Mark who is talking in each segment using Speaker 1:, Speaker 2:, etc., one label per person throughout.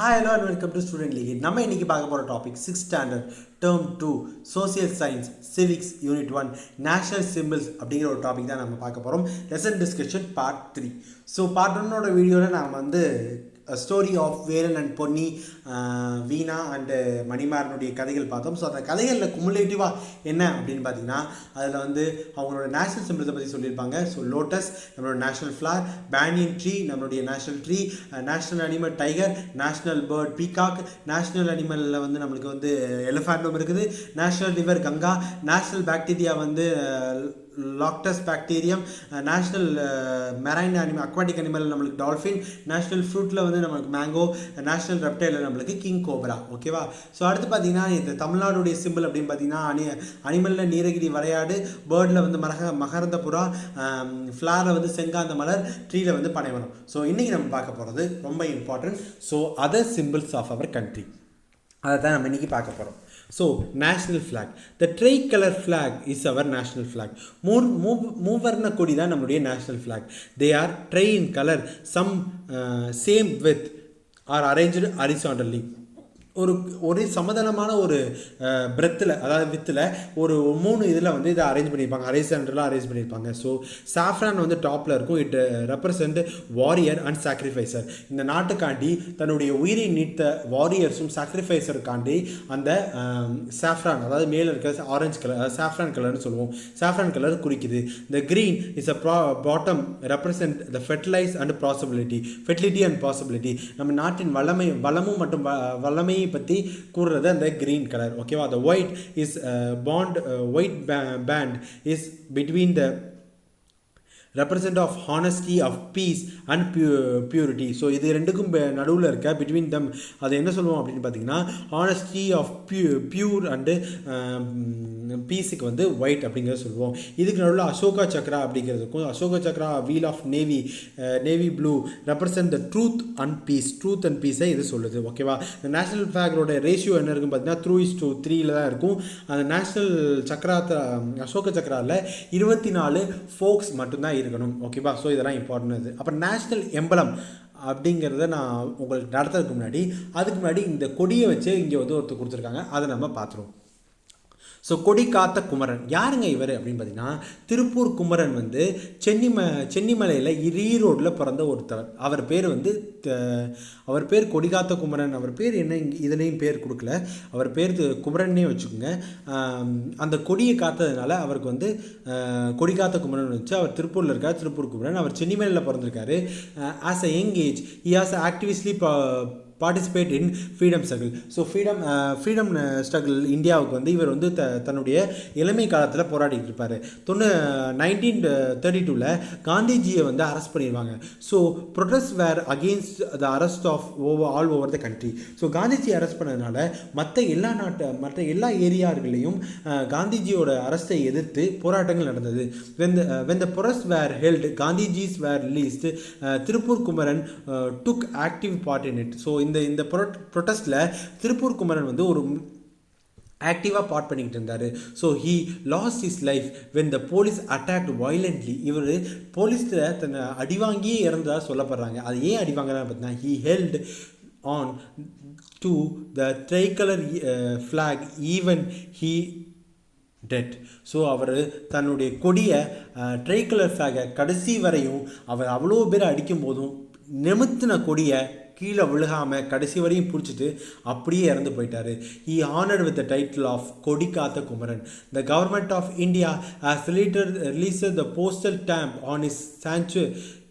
Speaker 1: Hi, hello and welcome to Student League. நம்ம இன்னைக்கு பார்க்க போற topic 6th standard term 2 social science civics unit 1 national symbols அப்படிங்கிற ஒரு டாபிக் தான் நம்ம பார்க்க போறோம். Lesson discussion part 3. So part 1ஓட வீடியோவில் நாம் வந்து story of Velan and Ponni, Veena and மணிமாறனுடைய கதைகள் பார்த்தோம். ஸோ அந்த கதைகளில் குமுலேட்டிவாக என்ன அப்படின்னு பார்த்தீங்கன்னா, அதில் வந்து அவங்களோட நேஷனல் சிம்பிள்ஸை பற்றி சொல்லியிருப்பாங்க. ஸோ லோட்டஸ் நம்மளோட நேஷனல் ஃப்ளார், பேனியன் ட்ரீ நம்மளுடைய national tree, national animal tiger, national bird peacock, national அனிமலில் வந்து நம்மளுக்கு வந்து எலிஃபேண்டும் இருக்குது, national river Ganga, national bacteria வந்து லாக்டஸ் bacterium, national marine animal aquatic animal நம்மளுக்கு டால்ஃபின், நேஷ்னல் ஃப்ரூட்டில் வந்து நம்மளுக்கு மேங்கோ, நேஷ்னல் ரெப்டைலில் நம்மளுக்கு கிங் கோப்ரா. ஓகேவா? ஸோ அடுத்து பார்த்தீங்கன்னா இந்த தமிழ்நாடுடைய சிம்பிள் அப்படின்னு பார்த்தீங்கன்னா அனிமலில் நீலகிரி வரையாடு, பேர்டில் வந்து மகரந்த புறா, ஃப்ளாரில் வந்து செங்காந்த மலர், ட்ரீயில் வந்து பனைமரம். ஸோ இன்றைக்கி நம்ம பார்க்க போகிறது ரொம்ப important. So other symbols of our country அதை தான் நம்ம இன்றைக்கி பார்க்க போகிறோம். So, national flag. The tricolor flag is our national flag. மூவர்ண கொடி தான் நம்மளுடைய national flag. They are tri in color, some same width are arranged horizontally. ஒரு சமதளமான ஒரு பிரெத்தில், அதாவது வித்தில் ஒரு 3 இதில் வந்து இதை அரேஞ்ச் பண்ணியிருப்பாங்க, ஹரிசாண்டலாக அரேஞ்ச் பண்ணியிருப்பாங்க. ஸோ சாஃப்ரான் வந்து டாப்பில் இருக்கும். It represent warrior and sacrificer. இந்த நாட்டுக்காண்டி தன்னுடைய உயிரை நீத்த வாரியர்ஸும் சாக்ரிஃபைசருக்காண்டி அந்த சாஃப்ரான், அதாவது மேலே இருக்க ஆரஞ்சு கலர், சாஃப்ரான் கலர்னு சொல்லுவோம், சாஃப்ரான் கலர் குறிக்குது. The green is a bottom represent the fertility and possibility. நம்ம நாட்டின் வளமும் மற்றும் வல்லமையை பற்றி கூறுறது அந்த கிரீன் கலர். ஓகேவா? the white is white band is between the represent of honesty, of peace and purity. So இது ரெண்டுக்கும் நடுவில் இருக்க பிட்வீன் தம் அது என்ன சொல்லுவோம் அப்படின்னு பார்த்தீங்கன்னா, ஹானஸ்டி ஆஃப் பியூர் அண்டு பீஸுக்கு வந்து ஒயிட் அப்படிங்கிறத சொல்லுவோம். இதுக்கு நடுவில் அசோகா சக்ரா அப்படிங்கிறதுக்கும், Ashoka chakra wheel of navy blue represent the truth and பீஸை இது சொல்லுது. ஓகேவா? இந்த நேஷனல் ஃபிளாகோட ரேஷியோ என்ன இருக்குன்னு பார்த்தீங்கன்னா 3:3 தான் இருக்கும். அந்த நேஷனல் அசோக சக்ராவில் 24 ஃபோக்ஸ் மட்டும்தான் இருக்கணும். ஓகேவா? ஸோ இதெல்லாம் இம்பார்ட்டன்ட். அப்புறம் நேஷ்னல் எம்பலம் அப்படிங்கிறத நான் உங்களுக்கு நடத்துறதுக்கு முன்னாடி இந்த கொடியை வச்சு இங்கே வந்து ஒருத்தர் கொடுத்துருக்காங்க, அதை நம்ம பார்த்துருவோம். ஸோ கொடி காத்த குமரன் யாருங்க இவர் அப்படின்னு பார்த்தீங்கன்னா, திருப்பூர் குமரன் வந்து சென்னிமலையில் ஈரோடில் பிறந்த ஒருத்தர். அவர் பேர் கொடிகாத்த குமரன். அவர் பேர் என்ன, இதுலேயும் பேர் கொடுக்கல, அவர் பேர் குமரன்னே வச்சுக்கோங்க. அந்த கொடியை காத்ததுனால அவருக்கு வந்து கொடிகாத்த குமரன் வச்சு அவர் திருப்பூரில் இருக்கார். திருப்பூர் குமரன் அவர் சென்னிமலையில் பிறந்திருக்காரு. As a young age he has actively participate in freedom struggle. So freedom struggle இந்தியாவுக்கு வந்து இவர் வந்து தன்னுடைய இளமை காலத்தில் போராடிட்டு இருப்பார். 1932 காந்திஜியை வந்து அரெஸ்ட் பண்ணிடுவாங்க. So protest were against the arrest of all over the country. So Gandhiji arrest பண்ணதுனால மற்ற எல்லா ஏரியார்களையும் காந்திஜியோட அரெஸ்ட்டை எதிர்த்து போராட்டங்கள் நடந்தது. when the protests were held, Gandhijis were released. Tiruppur Kumaran took active part in it. So இந்த ப்ரொட்டஸ்டில் திருப்பூர் குமரன் வந்து ஒரு ஆக்டிவாக பார்ட் பண்ணிக்கிட்டு இருந்தார். So he last his life when the police attacked violently. இவர் போலீஸில் தன்னை அடிவாங்கியே இறந்ததாக சொல்லப்படுறாங்க. அது ஏன் அடிவாங்கிறாங்க பார்த்தீங்கன்னா, he held on to the tricolour flag even he dead. So அவர் தன்னுடைய கொடியை ட்ரைகலர் ஃப்ளாகை கடைசி வரையும் அவர் அவ்வளோ பேர் அடிக்கும் போதும் நிமித்தின கொடியை கீழே விழுகாமல் கடைசி வரையும் பிடிச்சிட்டு அப்படியே இறந்து போயிட்டார். He honoured with the title of Kodi Kaatha Kumaran. The government of India has released the postal stamp on his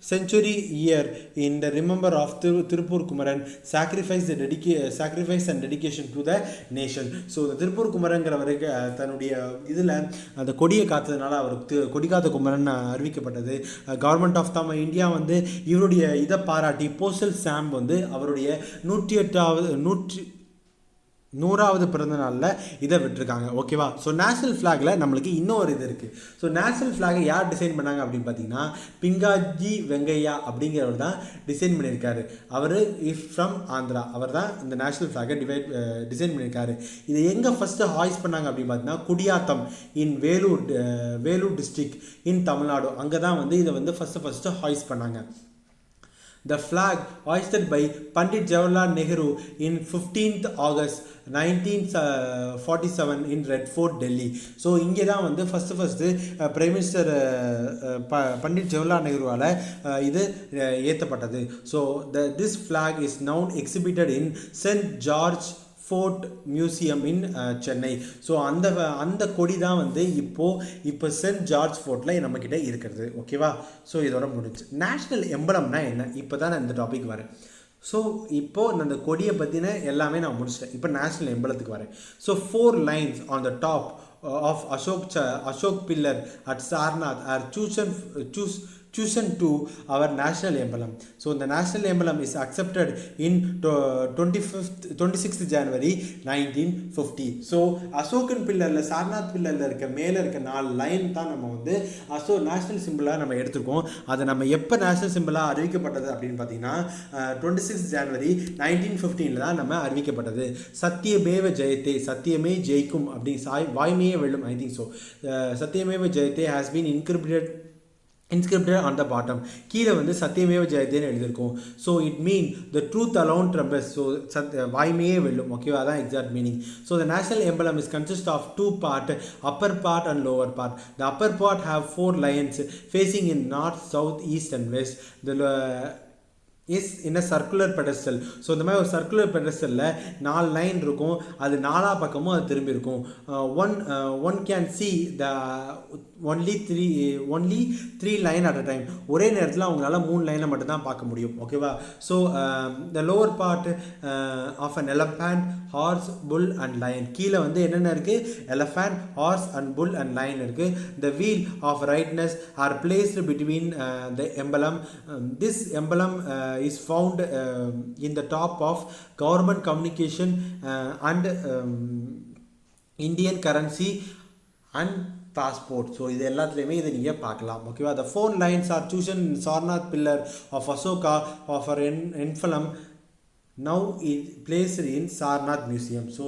Speaker 1: century year in the remember of Tirupur Kumaran sacrifice and dedication to the nation. So the Tirupur குமரங்கிறவருக்கு தன்னுடைய இதில் அந்த கொடியை காத்ததுனால அவருக்கு கொடிகாத்த குமரன் அறிவிக்கப்பட்டது. Government of India வந்து இவருடைய இதை பாராட்டி போஸ்டல் ஸ்டாம்ப் வந்து அவருடைய 100வது பிறந்த நாளில் இதை விட்டுருக்காங்க. ஓகேவா? ஸோ நேஷனல் ஃப்ளாகில் நம்மளுக்கு இன்னொரு இது இருக்குது. ஸோ நேஷனல் ஃப்ளாகை யார் டிசைன் பண்ணாங்க அப்படின்னு பார்த்தீங்கன்னா, பிங்காஜி வெங்கையா அப்படிங்கிறவர் தான் டிசைன் பண்ணியிருக்காரு. அவர் ஃப்ரம் ஆந்திரா. அவர் தான் இந்த நேஷனல் ஃப்ளாகை டிசைன் பண்ணியிருக்காரு. இதை எங்கே ஃபஸ்ட்டு ஹாய்ஸ் பண்ணாங்க அப்படின்னு பார்த்தீங்கன்னா, குடியாத்தம் இன் வேலூர் டிஸ்ட்ரிக்ட் இன் தமிழ்நாடு. அங்கே தான் வந்து இதை வந்து ஃபஸ்ட்டு ஹாய்ஸ் பண்ணாங்க. The flag hoisted by Pandit Jawaharlal Nehru in 15th August 1947 in Red Fort, Delhi. So இங்கே தான் வந்து first prime minister Pandit Jawaharlal நேருவால் இது ஏற்றப்பட்டது. So this flag is now exhibited in Saint George Fort Museum in Chennai. So அந்த கொடி தான் வந்து இப்போ சென்ட் ஜார்ஜ் ஃபோர்ட்டில் நம்மக்கிட்ட இருக்கிறது. ஓகேவா? ஸோ இதோட முடிஞ்சு. நேஷ்னல் எம்பளம்னா என்ன? இப்போ தான் நான் இந்த டாபிக் வரேன். ஸோ இப்போது நான் அந்த கொடியை பற்றின எல்லாமே நான் முடிச்சிட்டேன். இப்போ நேஷ்னல் எம்பளத்துக்கு வரேன். So 4 lines on the top of Ashok pillar at Sarnath are chosen to our national emblem. So the national emblem is accepted in 26th January 1950. So Ashokan பில்லரில் சார்நாத் பில்லரில் இருக்க மேலே இருக்க 4 லைன் தான் நம்ம வந்து நேஷ்னல் சிம்பிளாக நம்ம எடுத்துருக்கோம். அது நம்ம எப்போ நேஷ்னல் சிம்பிளாக அறிவிக்கப்பட்டது அப்படின்னு பார்த்தீங்கன்னா 26 ஜனவரி 1915 தான் நம்ம அறிவிக்கப்பட்டது. சத்தியமேவ ஜெயத்தே, சத்தியமே ஜெயிக்கும் அப்படி வாய்மையே வெல்லும், I think so. Satyameva Jayate has been inscripted on the bottom. கீழே வந்து சத்தியமேவ ஜெயத்தேன்னு எழுதியிருக்கும். So it mean the truth alone triumphs. So வாய்மையே வெல்லும். ஓகேவா? அதான் exact meaning. So the national emblem is consist of 2 parts, upper part and lower part. The upper part have 4 lions facing in north, south, east and west. The is in a circular pedestal. So இந்த மாதிரி ஒரு circular பெடஸ்டலில் 4 line இருக்கும். அது 4 பக்கமும் அது திரும்பி இருக்கும். One can see the only three line at a time. ஒரே நேரத்தில் அவங்களால 3 லைனை மட்டும்தான் பார்க்க முடியும். ஓகேவா? So the lower part of an elephant, horse, bull and lion. கீழே வந்து என்னென்ன இருக்குது? Elephant, horse and bull and lion இருக்குது. The wheel of righteousness are placed between the emblem. This emblem is found in the top of government communication and Indian currency and passport. So இது எல்லாத்துலேயுமே இதை நீங்கள் பார்க்கலாம். ஓகேவா? the 4 lines are chosen in Sarnath pillar of Ashoka of our emblem now it placed in Sarnath Museum. So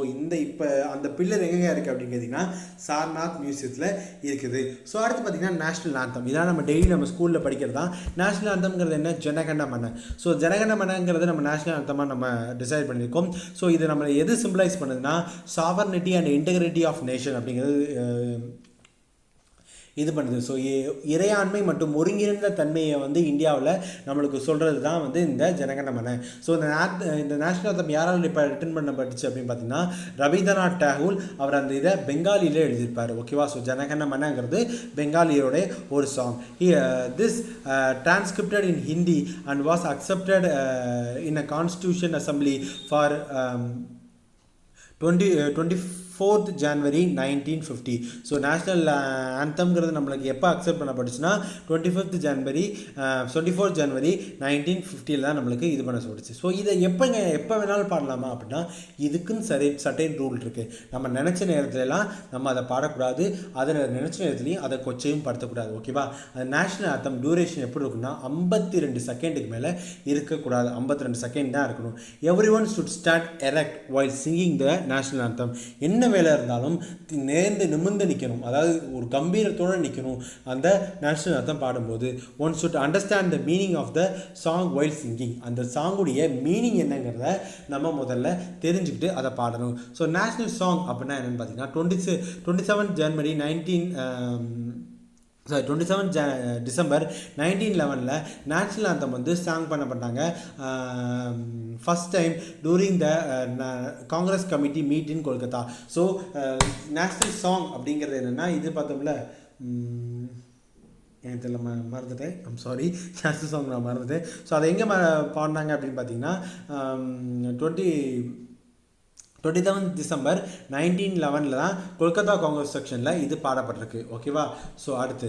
Speaker 1: இப்போ அந்த pillar எங்கே இருக்குது அப்படின்னு கேட்டிங்கன்னா சார்நாத் மியூசியத்தில் இருக்குது. ஸோ அடுத்து பார்த்திங்கன்னா நேஷ்னல் ஆந்தம். இதான் நம்ம டெய்லி நம்ம ஸ்கூலில் படிக்கிறது தான். நேஷ்னல் ஆந்தம்ங்கிறது என்ன? ஜனகண மன. ஸோ ஜனகண மனங்கிறது நம்ம நேஷ்னல் ஆந்தமாக நம்ம டிசைட் பண்ணியிருக்கோம். ஸோ இது நம்ம எது சிம்பிளைஸ் பண்ணுதுன்னா sovereignty and integrity of nation அப்படிங்கிறது இது பண்ணுது. ஸோ இறையாண்மை மற்றும் ஒருங்கிணைந்த தன்மையை வந்து இந்தியாவில் நம்மளுக்கு சொல்கிறது தான் வந்து இந்த ஜனகணமன. ஸோ இந்த நேஷனல் ஆந்தம் யாரால் இப்போ ரிட்டன் பண்ணப்பட்டுச்சு அப்படின்னு பார்த்தீங்கன்னா ரவீந்திரநாத் டாகூர். அவர் அந்த இதை பெங்காலியில் எழுதியிருப்பார். ஓகேவா? ஸோ ஜனகணமனங்கிறது பெங்காலியோட ஒரு song. This transcripted in Hindi and was accepted in a constitution assembly for 24th January 1950. So national ஆந்தம்ங்கிறது நம்மளுக்கு எப்போ அக்செப்ட் பண்ணப்பட்டுச்சுன்னா 24th January 1950 தான் நம்மளுக்கு இது பண்ண சொல்லிச்சு. ஸோ இதை எப்போ வேணாலும் பாடலாமா அப்படின்னா இதுக்குன்னு சர்டைன் ரூல் இருக்குது. நம்ம நினச்ச நேரத்துலலாம் நம்ம அதை பாடக்கூடாது, அதில் நினச்ச நேரத்துலையும் அதை கொச்சையும் படுத்தக்கூடாது. ஓகேவா? அந்த நேஷ்னல் ஆந்தம் டியூரேஷன் எப்படி இருக்குன்னா 52 செகண்டுக்கு மேலே இருக்கக்கூடாது. 52 செகண்ட் தான் இருக்கணும். Every one should stand erect while singing the national anthem. என்ன வேலை இருந்தாலும் நேர்ந்து நிமிர்ந்து நிற்கணும். அதாவது ஒரு கம்பீரத்தோடு நிற்கணும் அந்த நேஷ்னல் ஆந்தம் பாடும்போது. One should understand the meaning of the song while singing. அந்த சாங்குடைய மீனிங் என்னங்கிறத நம்ம முதல்ல தெரிஞ்சுக்கிட்டு அதை பாடணும். ஸோ நேஷ்னல் சாங் அப்படின்னா என்னென்னு பார்த்தீங்கன்னா 27 January 27 December 1911 நேஷ்னல் ஆந்தம் வந்து சாங் பண்ணப்பட்டாங்க. First time during the Congress committee meet in Kolkata. So national song அப்படிங்கிறது என்னென்னா இது பார்த்தோம்ல எனக்கு தெரியல மறந்துட்டேன். ஐம் சாரி, நேஷ்னல் சாங் நான் மறந்துட்டேன். ஸோ அதை எங்கே பாடினாங்க அப்படின்னு பார்த்தீங்கன்னா 27 December 1911 தான் கொல்கத்தா காங்கிரஸ் செக்ஷனில் இது பாடப்பட்டிருக்கு. ஓகேவா? ஸோ அடுத்து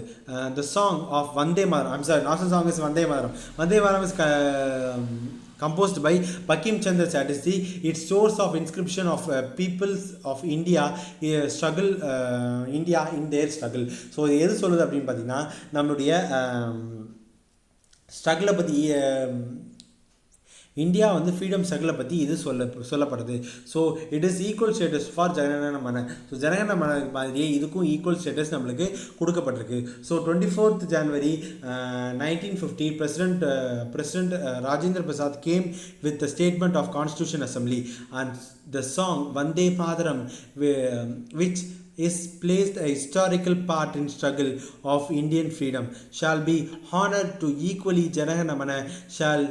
Speaker 1: the song of Vande Mataram. I'm sorry, national song is Vande Mataram. Vande Mataram is composed by Bankim Chandra Chatterjee. Its source of inscription of peoples of India struggle India in their struggle. So இது எது சொல்லுது அப்படின்னு பார்த்தீங்கன்னா நம்மளுடைய ஸ்ட்ரகிளை பற்றி இந்தியா வந்து ஃப்ரீடம் ஸ்ட்ரகிளை பற்றி இது சொல்லப்படுது. So it is equal status for Jana Gana Mana. So ஜனகண மன மாதிரியே இதுக்கும் ஈக்குவல் ஸ்டேட்டஸ் நம்மளுக்கு கொடுக்கப்பட்டிருக்கு. So 24th January 1950 President Rajendra Prasad came with the statement of Constitution Assembly and the song Vande Mataram, which is placed a historical part in struggle of Indian freedom, shall be honored to equally Janagana Mana shall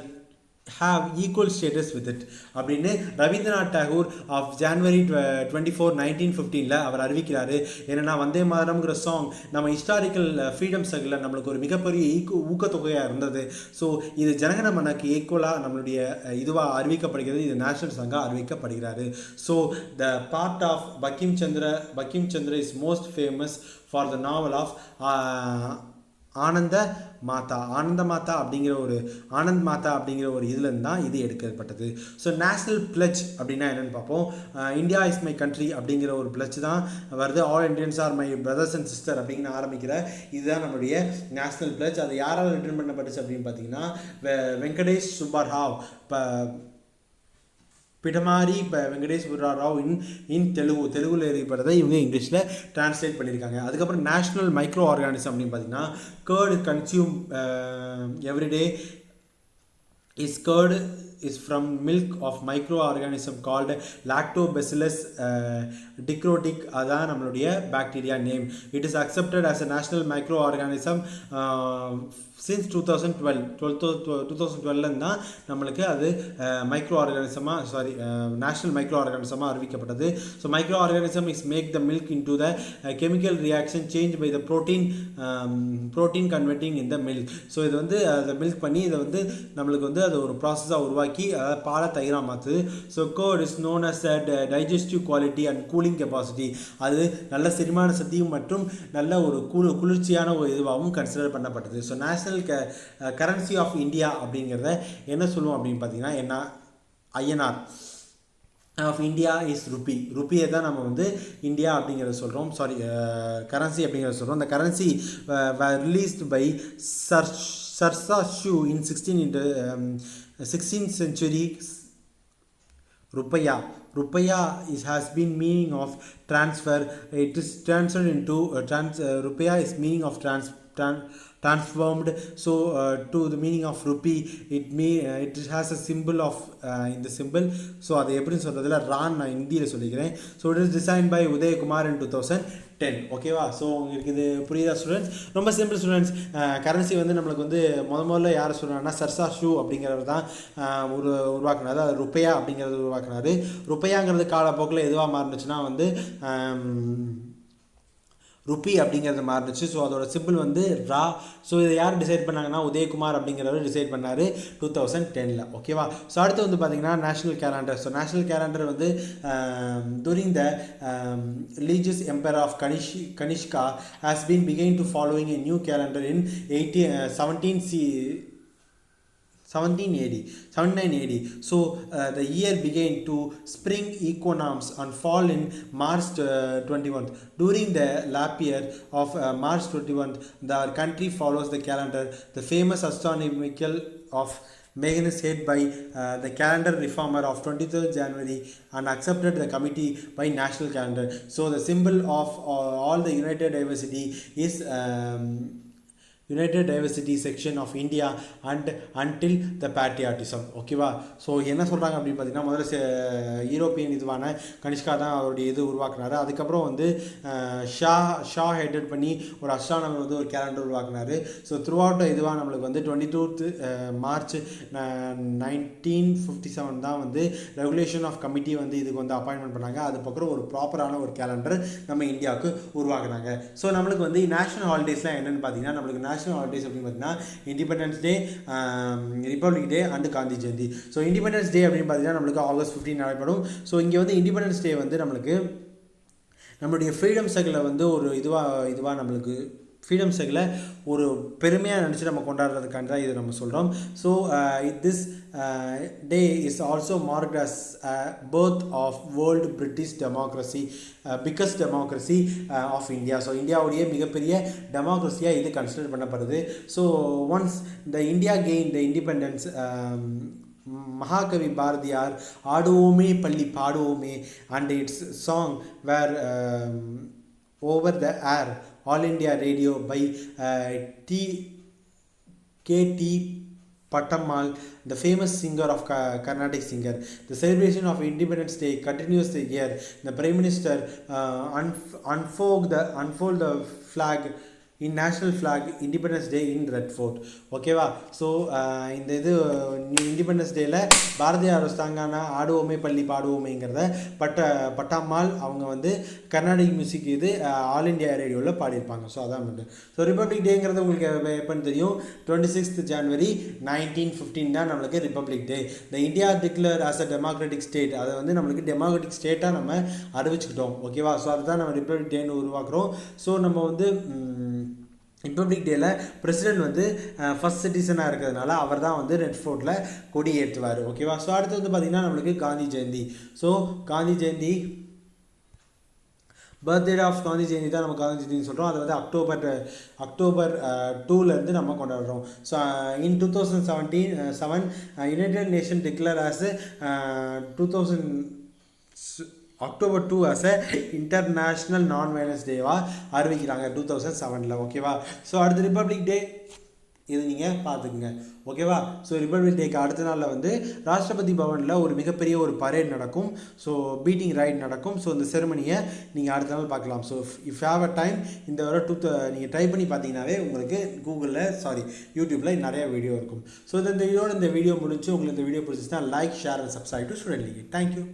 Speaker 1: have equal status with it அப்படின்னு Rabindranath Tagore of January 24, 1915 அவர் அறிவிக்கிறாரு. ஏன்னா வந்தே மாதரம்ங்கிற song நம்ம historical freedom ஸ்ட்ரகிளில் நம்மளுக்கு ஒரு மிகப்பெரிய ஊக்கத்தொகையாக இருந்தது. So இது ஜனகண மனக்கு ஈக்குவலாக நம்மளுடைய இதுவாக அறிவிக்கப்படுகிறது. இது நேஷனல் சாங்காக அறிவிக்கப்படுகிறாரு. So the part of Bankim Chandra is most famous for the novel of Ananda Math அப்படிங்கிற ஒரு இதுலேருந்து தான் இது எடுக்கப்பட்டது. ஸோ நேஷ்னல் பிளட்ஜ் அப்படின்னா என்னென்னு பார்ப்போம். இந்தியா இஸ் மை கண்ட்ரி அப்படிங்கிற ஒரு பிளட்ஜ் தான் வருது. All Indians are my brothers and sister அப்படின்னு ஆரம்பிக்கிற இதுதான் நம்மளுடைய நேஷ்னல் பிளட்ஜ். அது யாரால் ரிட்டர்ன் பண்ணப்பட்டுச்சு அப்படின்னு பார்த்தீங்கன்னா வெங்கடேஷ் சுப்பராவ் பிடமாரி வெங்கடேஸ்வர ராவ் இன் தெலுங்குல எழுதப்பட்டதை இவங்க இங்கிலீஷில் டிரான்ஸ்லேட் பண்ணியிருக்காங்க. அதுக்கப்புறம் நேஷ்னல் மைக்ரோ ஆர்கானிசம் அப்படின்னு பார்த்தீங்கன்னா curd consume everyday is from milk of microorganism called Lactobacillus dichrotic. அதான் நம்மளுடைய bacteria name. It is accepted as a national microorganism since 2012 தான் நம்மளுக்கு அது நேஷ்னல் மைக்ரோ ஆர்கானிசமாக அறிவிக்கப்பட்டது. So micro organism is make the milk into the chemical reaction change by the protein converting in the milk. So இது வந்து அதை milk பண்ணி இதை வந்து நம்மளுக்கு வந்து அது ஒரு ப்ராசஸாக உருவாக்கி அதாவது பாலை தயிராக மாற்றுது. So curd is known as a digestive quality and cooling capacity. அது நல்ல செரிமான சக்தியும் மற்றும் நல்ல ஒரு குளிர்ச்சியான ஒரு இதுவாகவும் கன்சிடர் பண்ணப்பட்டது. So national currency of India அப்படிங்கிறத என்ன சொல்லுவோம் அப்படின்னு பார்த்தீங்கன்னா என்ன ஐஎன்ஆர் ஆஃப் இந்தியா இஸ் ருப்பியை தான் நம்ம வந்து இந்தியா அப்படிங்கிறத சொல்கிறோம். கரன்சி அப்படிங்கிறத சொல்கிறோம். இந்த currency released by Sher Shah Suri in 16th century. Rupaya has been meaning of transfer. It is transferred into Rupaya is meaning of transformed. So to the meaning of rupee, it has a symbol of in the symbol. So அது எப்படின்னு சொல்கிறதுல Ron நான் இந்தியில் சொல்லிக்கிறேன். So it is design by Udayakumar in 2010. ஓகேவா? So உங்களுக்கு இது புரியுதா ஸ்டூடெண்ட்ஸ்? ரொம்ப சிம்பிள் ஸ்டூடெண்ட்ஸ். கரன்சி வந்து நம்மளுக்கு வந்து முதல்ல யார் சொல்கிறாங்கன்னா சர்சா ஷூ அப்படிங்கிறவர் தான் உருவாக்குனார். அதாவது ருப்பையா அப்படிங்கிறது உருவாக்குனார். ருப்பையாங்கிறது காலப்போக்கில் எதுவாக மாறுனுச்சுன்னா வந்து ருப்பி அப்படிங்கிறது மாறுச்சு. ஸோ அதோட சிம்பிள் வந்து ரா. ஸோ இதை யார் டிசைட் பண்ணாங்கன்னா உதயகுமார் அப்படிங்கிறவர் டிசைட் பண்ணார் 2010. ஓகேவா? ஸோ அடுத்து வந்து பார்த்தீங்கன்னா national calendar. So national calendar வந்து during the religious emperor of Kanishka has been beginning to following a new calendar in 79 AD. So the year began to spring equinox and fall in March 21st. During the leap year of March 21st, the country follows the calendar. The famous astronomical of Magnus head by the calendar reformer of 23rd January and accepted the committee by national calendar. So the symbol of all the United Diversity section of India and until the patriotism. ஓகேவா? So என்ன சொல்கிறாங்க அப்படின்னு பார்த்தீங்கன்னா முதல்ல European இதுவான Kanishka தான் அவருடைய இது உருவாக்குனார். அதுக்கப்புறம் வந்து ஷா ஹெட்டட் பண்ணி ஒரு அஸ்ட்ரானமர் வந்து ஒரு கேலண்டர் உருவாக்குனார். ஸோ த்ரூ அவுட் இதுவாக நம்மளுக்கு வந்து 22 March 1957 தான் வந்து ரெகுலேஷன் ஆஃப் கமிட்டி வந்து இதுக்கு வந்து அப்பாயின்மெண்ட் பண்ணாங்க. அது பக்கம் ஒரு ப்ராப்பரான ஒரு கேலண்டர் நம்ம இந்தியாவுக்கு உருவாக்குனாங்க. ஸோ நம்மளுக்கு வந்து நேஷனல் ஹாலிடேஸ்லாம் என்னென்னு பார்த்தீங்கன்னா நம்மளுக்கு நேஷனல் ஹாலிடேஸ் அப்படின்னு பார்த்தீங்கன்னா independence day, republic day and Gandhi Jayanti. So independence day அப்படின்னு பார்த்தீங்கன்னா நம்மளுக்கு August 15 நடைபெறும். ஸோ இங்கே வந்து இண்டிபெண்டன்ஸ் டே வந்து நம்மளுடைய ஃப்ரீடம் ஸ்ட்ரகிளை வந்து ஒரு இதுவாக நம்மளுக்கு ஃப்ரீடம் ஸ்ட்ரகிளை ஒரு பெருமையாக நினச்சி நம்ம கொண்டாடுறதுக்கான தான் இது நம்ம சொல்கிறோம். So this day is also marked as birth of world British democracy, biggest democracy of India. So இந்தியாவுடைய மிகப்பெரிய டெமோக்ரஸியாக இது கன்சிடர் பண்ணப்படுது. So once the India gain the independence Mahakavi Bharatiyar Aaduvome Palli Paaduvome, and its song were over the air All India Radio by K.T. Pattammal, the famous singer of Carnatic singer. The celebration of Independence Day continues the year. The Prime Minister unfold the flag in national flag Independence Day in Red Fort. ஓகேவா? So இந்த இது independence டேயில் பாரதியார் வச்சாங்கன்னா ஆடுவோமே பள்ளி பாடுவோமேங்கிறத பட்டாம்மாள் அவங்க வந்து Carnatic music இது all India ரேடியோவில் பாடியிருப்பாங்க. ஸோ அதான் வந்து ஸோ ரிப்பப்ளிக் டேங்கிறது உங்களுக்கு எப்போன்னு தெரியும், 26th January 1915 தான் நம்மளுக்கு ரிப்பப்ளிக் டே. இந்த India declare as a democratic state, அதை வந்து நம்மளுக்கு டெமோக்ராட்டிக் ஸ்டேட்டாக நம்ம அறிவிச்சுக்கிட்டோம். ஓகேவா? ஸோ அதுதான் நம்ம ரிப்பப்ளிக் டேன்னு உருவாக்குறோம். ஸோ நம்ம வந்து ரிப்பப்ளிக் டேயில் பிரசிடென்ட் வந்து ஃபர்ஸ்ட் சிட்டிசனாக இருக்கிறதுனால அவர் தான் வந்து ரெட் ஃபோர்ட்டில் கொடி ஏற்றுவார். ஓகேவா? ஸோ அடுத்து வந்து பார்த்திங்கன்னா நம்மளுக்கு Gandhi Jayanti. So Gandhi Jayanti birthday of Gandhi Jayanti தான் நம்ம காந்தி ஜெயந்தின்னு சொல்கிறோம். அது வந்து அக்டோபர் 2லேருந்து நம்ம கொண்டாடுறோம். So in 2007 United Nation declare as October 2 as a international non violence டேவாக அறிவிக்கிறாங்க 2007. ஓகேவா? ஸோ அடுத்து ரிப்பப்ளிக் டே இது நீங்கள் பார்த்துக்குங்க. ஓகேவா? ஸோ ரிப்பப்ளிக் டேக்கு அடுத்த நாளில் வந்து ராஷ்டிரபதி பவனில் ஒரு மிகப்பெரிய ஒரு பரேட் நடக்கும். ஸோ பீட்டிங் ரைட் நடக்கும். ஸோ இந்த செரமனியை நீங்கள் அடுத்த நாள் பார்க்கலாம். So if have a time இந்த வர நீங்கள் ட்ரை பண்ணி பார்த்தீங்கன்னாவே உங்களுக்கு யூடியூப்பில் நிறைய வீடியோ இருக்கும். ஸோ இந்த வீடியோ முடிஞ்சு உங்களுக்கு இந்த வீடியோ பிடிச்சிச்சுன்னா like, share and subscribe to Student League. Thank you.